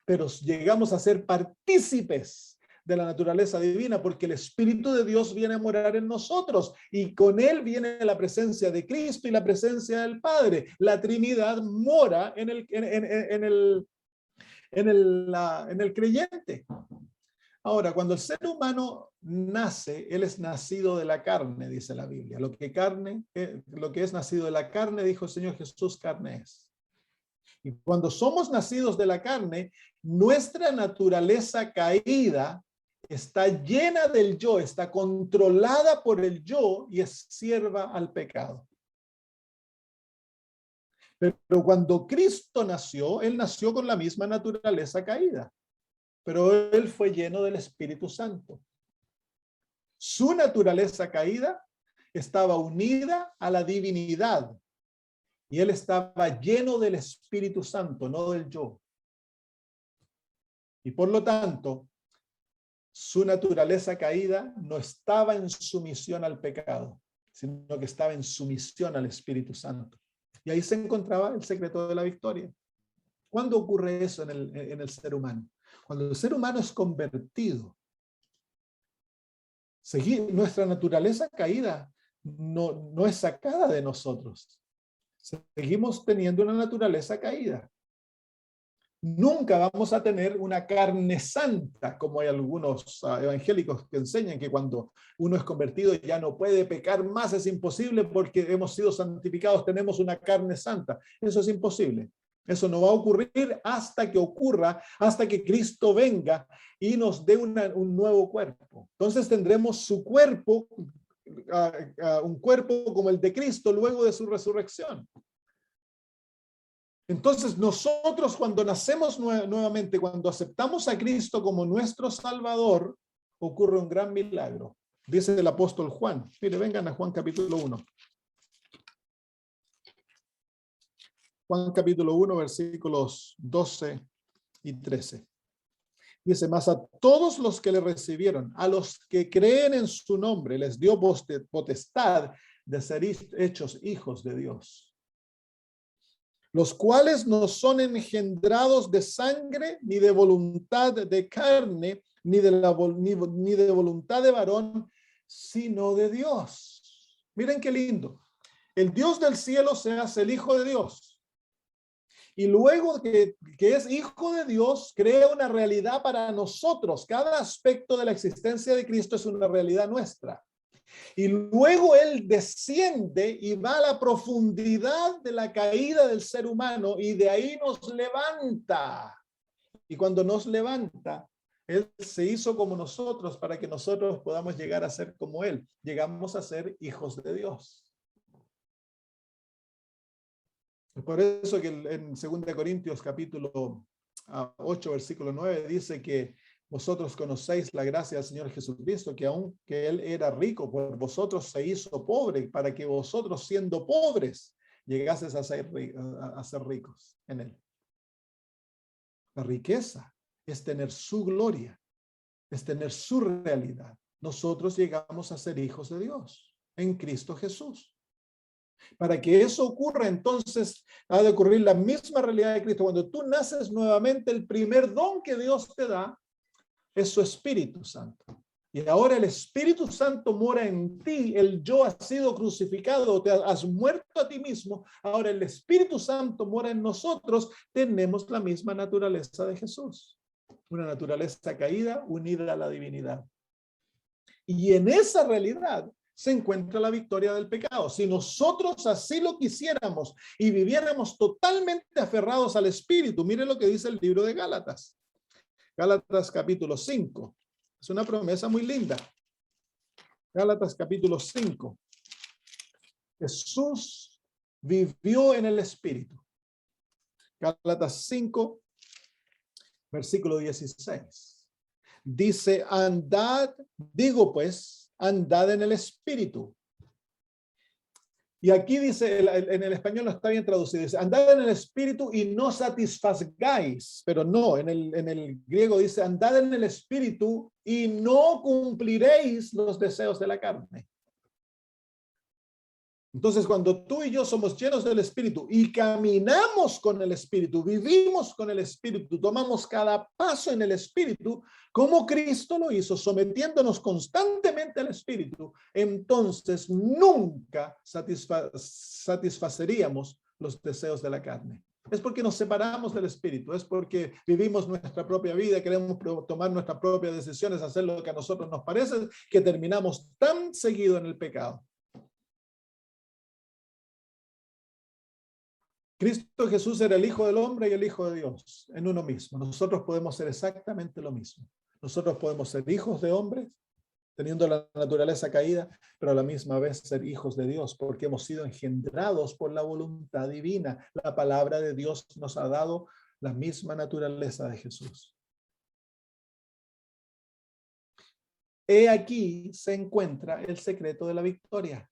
[SPEAKER 1] pero llegamos a ser partícipes de la naturaleza divina, porque el Espíritu de Dios viene a morar en nosotros y con él viene la presencia de Cristo y la presencia del Padre. La Trinidad mora en el creyente. Ahora, cuando el ser humano nace, él es nacido de la carne, dice la Biblia. Lo que es nacido de la carne, dijo el Señor Jesús, carne es. Y cuando somos nacidos de la carne, nuestra naturaleza caída está llena del yo, está controlada por el yo y es sierva al pecado. Pero cuando Cristo nació, él nació con la misma naturaleza caída, pero él fue lleno del Espíritu Santo. Su naturaleza caída estaba unida a la divinidad y él estaba lleno del Espíritu Santo, no del yo. Y por lo tanto, su naturaleza caída no estaba en sumisión al pecado, sino que estaba en sumisión al Espíritu Santo. Y ahí se encontraba el secreto de la victoria. ¿Cuándo ocurre eso en el ser humano? Cuando el ser humano es convertido, nuestra naturaleza caída no es sacada de nosotros. Seguimos teniendo una naturaleza caída. Nunca vamos a tener una carne santa, como hay algunos evangélicos que enseñan que cuando uno es convertido ya no puede pecar más, es imposible porque hemos sido santificados, tenemos una carne santa. Eso es imposible. Eso no va a ocurrir hasta que ocurra, hasta que Cristo venga y nos dé un nuevo cuerpo. Entonces tendremos su cuerpo, un cuerpo como el de Cristo luego de su resurrección. Entonces nosotros cuando nacemos nuevamente, cuando aceptamos a Cristo como nuestro Salvador, ocurre un gran milagro. Dice el apóstol Juan. Mire, vengan a Juan capítulo 1. Juan capítulo 1, versículos 12 y 13. Dice, mas a todos los que le recibieron, a los que creen en su nombre, les dio potestad de ser hechos hijos de Dios, los cuales no son engendrados de sangre, ni de voluntad de carne, ni de voluntad de varón, sino de Dios. Miren qué lindo. El Dios del cielo se hace el Hijo de Dios. Y luego que es Hijo de Dios, crea una realidad para nosotros. Cada aspecto de la existencia de Cristo es una realidad nuestra. Y luego Él desciende y va a la profundidad de la caída del ser humano y de ahí nos levanta. Y cuando nos levanta, Él se hizo como nosotros para que nosotros podamos llegar a ser como Él. Llegamos a ser hijos de Dios. Por eso que en 2 Corintios capítulo 8, versículo 9, dice que vosotros conocéis la gracia del Señor Jesucristo, que aunque Él era rico, por vosotros se hizo pobre, para que vosotros siendo pobres llegases a ser ricos en Él. La riqueza es tener su gloria, es tener su realidad. Nosotros llegamos a ser hijos de Dios en Cristo Jesús. Para que eso ocurra, entonces ha de ocurrir la misma realidad de Cristo. Cuando tú naces nuevamente, el primer don que Dios te da es su Espíritu Santo. Y ahora el Espíritu Santo mora en ti, el yo ha sido crucificado, te has muerto a ti mismo. Ahora el Espíritu Santo mora en nosotros, tenemos la misma naturaleza de Jesús. Una naturaleza caída unida a la divinidad. Y en esa realidad se encuentra la victoria del pecado. Si nosotros así lo quisiéramos y viviéramos totalmente aferrados al Espíritu, mire lo que dice el libro de Gálatas. Gálatas capítulo 5. Es una promesa muy linda. Gálatas capítulo 5. Jesús vivió en el Espíritu. Gálatas 5, versículo 16. Dice, andad, digo pues, andad en el Espíritu. Y aquí dice, en el español no está bien traducido, dice, andad en el Espíritu y no satisfagáis, pero no, en el griego dice, andad en el Espíritu y no cumpliréis los deseos de la carne. Entonces, cuando tú y yo somos llenos del Espíritu y caminamos con el Espíritu, vivimos con el Espíritu, tomamos cada paso en el Espíritu, como Cristo lo hizo, sometiéndonos constantemente al Espíritu, entonces nunca satisfaceríamos los deseos de la carne. Es porque nos separamos del Espíritu, es porque vivimos nuestra propia vida, queremos tomar nuestras propias decisiones, hacer lo que a nosotros nos parece, que terminamos tan seguido en el pecado. Cristo Jesús era el Hijo del Hombre y el Hijo de Dios en uno mismo. Nosotros podemos ser exactamente lo mismo. Nosotros podemos ser hijos de hombres, teniendo la naturaleza caída, pero a la misma vez ser hijos de Dios, porque hemos sido engendrados por la voluntad divina. La palabra de Dios nos ha dado la misma naturaleza de Jesús. He aquí se encuentra el secreto de la victoria.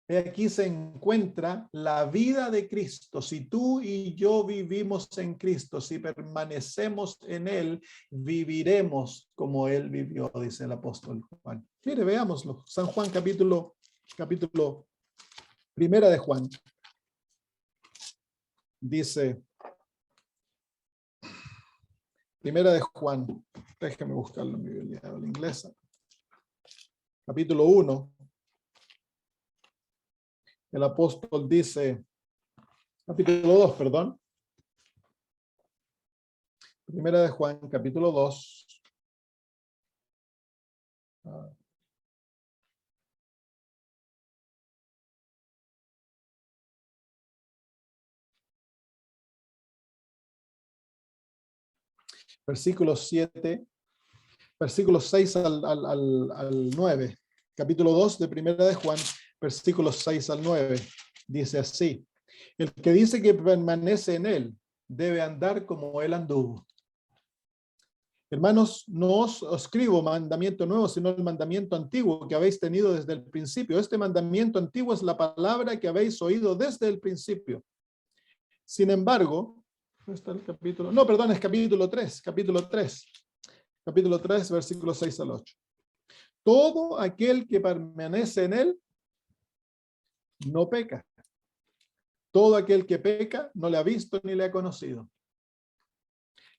[SPEAKER 1] Aquí se encuentra la vida de Cristo. Si tú y yo vivimos en Cristo, si permanecemos en Él, viviremos como Él vivió, dice el apóstol Juan. Mire, veámoslo. San Juan, capítulo primera de Juan. Dice, primera de Juan, déjeme buscarlo en mi Biblia, en la inglesa. Capítulo 1. El apóstol dice, capítulo 2, perdón. Primera de Juan, capítulo 2. Versículos 7, versículos 6 al 9. Capítulo 2 de Primera de Juan, versículos 6 al 9. Dice así: el que dice que permanece en él debe andar como él anduvo. Hermanos, no os escribo mandamiento nuevo, sino el mandamiento antiguo que habéis tenido desde el principio. Este mandamiento antiguo es la palabra que habéis oído desde el principio. Sin embargo, ¿dónde está el capítulo? No, perdón, es capítulo 3, versículos 6 al 8. Todo aquel que permanece en él no peca. Todo aquel que peca no le ha visto ni le ha conocido.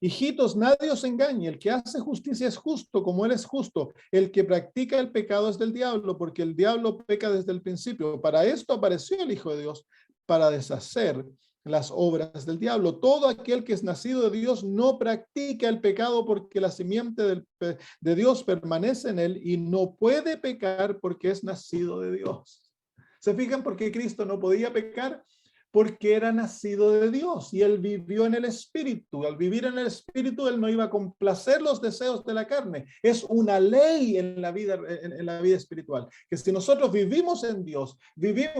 [SPEAKER 1] Hijitos, nadie os engañe. El que hace justicia es justo, como él es justo. El que practica el pecado es del diablo, porque el diablo peca desde el principio. Para esto apareció el Hijo de Dios, para deshacer las obras del diablo. Todo aquel que es nacido de Dios no practica el pecado, porque la simiente de Dios permanece en él y no puede pecar porque es nacido de Dios. ¿Se fijan por qué Cristo no podía pecar? Porque era nacido de Dios y él vivió en el Espíritu. Al vivir en el Espíritu, él no iba a complacer los deseos de la carne. Es una ley en la vida espiritual, que si nosotros vivimos en Dios,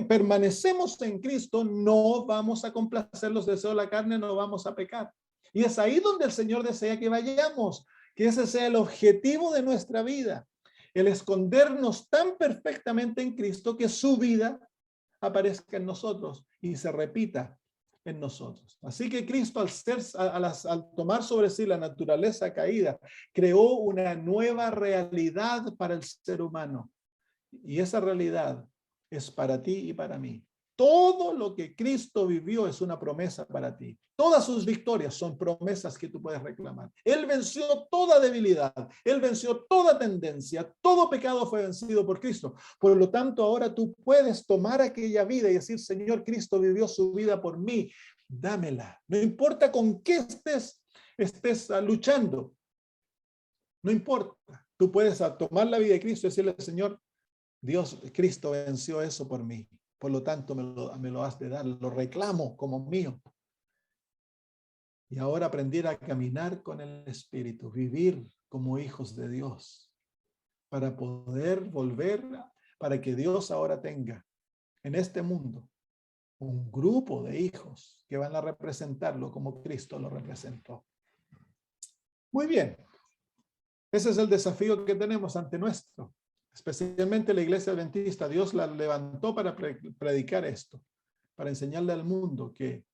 [SPEAKER 1] permanecemos en Cristo, no vamos a complacer los deseos de la carne, no vamos a pecar. Y es ahí donde el Señor desea que vayamos, que ese sea el objetivo de nuestra vida, el escondernos tan perfectamente en Cristo que su vida aparezca en nosotros y se repita en nosotros. Así que Cristo, al tomar sobre sí la naturaleza caída, creó una nueva realidad para el ser humano. Y esa realidad es para ti y para mí. Todo lo que Cristo vivió es una promesa para ti. Todas sus victorias son promesas que tú puedes reclamar. Él venció toda debilidad, él venció toda tendencia, todo pecado fue vencido por Cristo. Por lo tanto, ahora tú puedes tomar aquella vida y decir: Señor, Cristo vivió su vida por mí, dámela. No importa con qué estés luchando, no importa. Tú puedes tomar la vida de Cristo y decirle: Señor, Dios, Cristo venció eso por mí. Por lo tanto, me lo has de dar, lo reclamo como mío. Y ahora aprender a caminar con el Espíritu, vivir como hijos de Dios, para poder volver, para que Dios ahora tenga en este mundo un grupo de hijos que van a representarlo como Cristo lo representó. Muy bien. Ese es el desafío que tenemos ante nuestro. Especialmente la Iglesia Adventista, Dios la levantó para predicar esto, para enseñarle al mundo que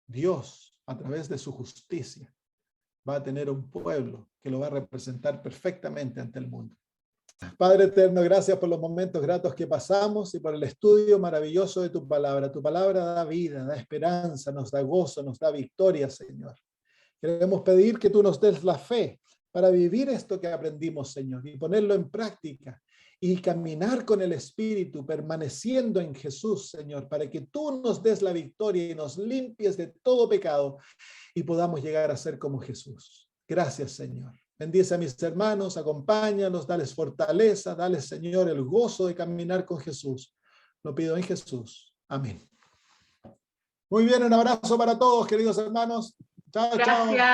[SPEAKER 1] Dios, a través de su justicia, va a tener un pueblo que lo va a representar perfectamente ante el mundo. Padre eterno, gracias por los momentos gratos que pasamos y por el estudio maravilloso de tu palabra. Tu palabra da vida, da esperanza, nos da gozo, nos da victoria, Señor. Queremos pedir que tú nos des la fe para vivir esto que aprendimos, Señor, y ponerlo en práctica y caminar con el Espíritu, permaneciendo en Jesús, Señor, para que tú nos des la victoria y nos limpies de todo pecado y podamos llegar a ser como Jesús. Gracias, Señor. Bendice a mis hermanos, acompáñalos, dales fortaleza, dales, Señor, el gozo de caminar con Jesús. Lo pido en Jesús. Amén. Muy bien, un abrazo para todos, queridos hermanos. Chao, chao.